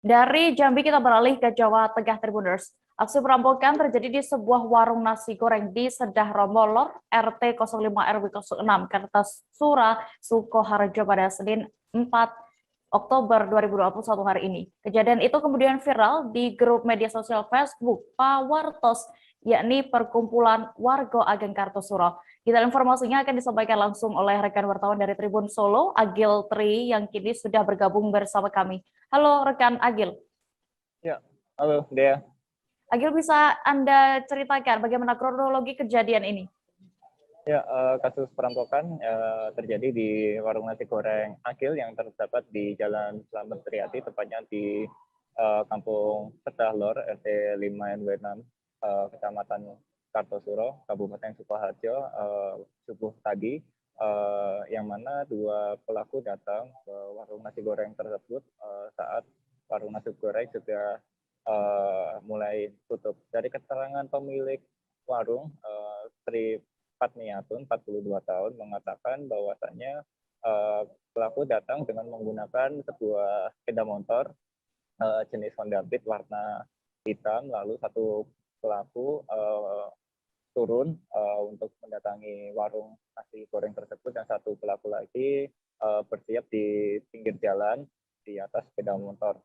Dari Jambi kita beralih ke Jawa Tengah Tribuners. Aksi perampokan terjadi di sebuah warung nasi goreng di Sedah Romolor, RT 05 RW 06, Kartasura, Sukoharjo pada Senin 4 Oktober 2021 hari ini. Kejadian itu kemudian viral di grup media sosial Facebook Pawartos, yakni Perkumpulan Warga Ageng Kartosuro. Detail informasinya akan disampaikan langsung oleh rekan wartawan dari Tribun Solo, Agil Tri, yang kini sudah bergabung bersama kami. Halo rekan Agil. Ya, halo Dea. Agil, bisa Anda ceritakan bagaimana kronologi kejadian ini? Ya, kasus perampokan terjadi di warung nasi goreng Agil yang terdapat di Jalan Slamet Triati, tepatnya di Kampung Sedah Lor, RT 5 RW 6, Kecamatan Kartosuro, Kabupaten Sukoharjo, subuh tadi, yang mana dua pelaku datang ke warung nasi goreng tersebut saat warung nasi goreng sudah mulai tutup. Dari keterangan pemilik warung, Sri Fatmiatun, 42 tahun, mengatakan bahwasannya pelaku datang dengan menggunakan sebuah sepeda motor jenis Honda Beat warna hitam, lalu satu pelaku turun untuk mendatangi warung nasi goreng tersebut, dan satu pelaku lagi bersiap di pinggir jalan di atas sepeda motor.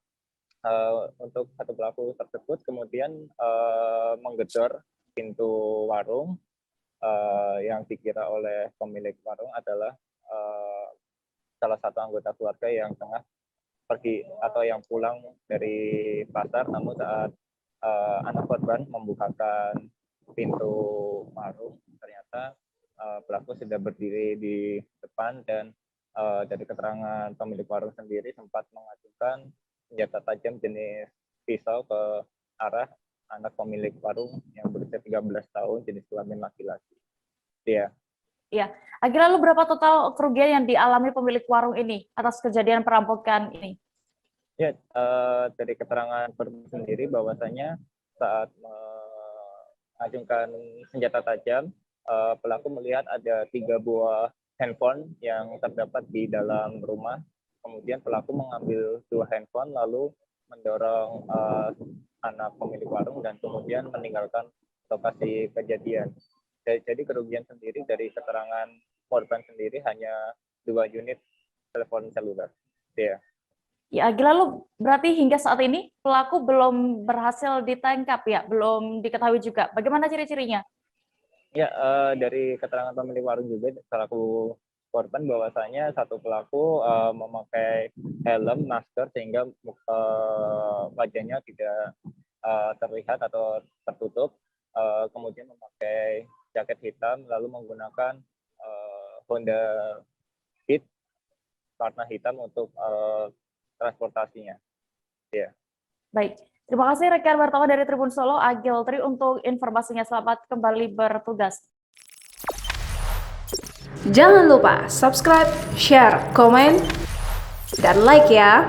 Untuk satu pelaku tersebut kemudian menggedor pintu warung yang dikira oleh pemilik warung adalah salah satu anggota keluarga yang tengah pergi atau yang pulang dari pasar, namun saat anak korban membukakan pintu warung, ternyata pelaku sudah berdiri di depan, dan dari keterangan pemilik warung sendiri sempat mengajukan senjata tajam jenis pisau ke arah anak pemilik warung yang berusia 13 tahun, jenis kelamin laki-laki. Iya. Ya, Agil, lalu berapa total kerugian yang dialami pemilik warung ini atas kejadian perampokan ini? Ya, dari keterangan korban sendiri bahwasanya saat mengajukan senjata tajam, pelaku melihat ada 3 buah handphone yang terdapat di dalam rumah. Kemudian pelaku mengambil 2 handphone lalu mendorong anak pemilik warung dan kemudian meninggalkan lokasi kejadian. Jadi kerugian sendiri dari keterangan korban sendiri hanya 2 unit telepon seluler. Ya. Ya, Agil, lalu berarti hingga saat ini pelaku belum berhasil ditangkap ya, belum diketahui juga. Bagaimana ciri-cirinya? Ya, dari keterangan pemilik warung juga selaku korban bahwasanya satu pelaku memakai helm, masker sehingga wajahnya tidak terlihat atau tertutup, kemudian memakai jaket hitam lalu menggunakan Honda Beat warna hitam untuk transportasinya. Ya. Baik, terima kasih rekan wartawan dari Tribun Solo, Agil Tri, untuk informasinya. Selamat kembali bertugas. Jangan lupa subscribe, share, komen, dan like ya.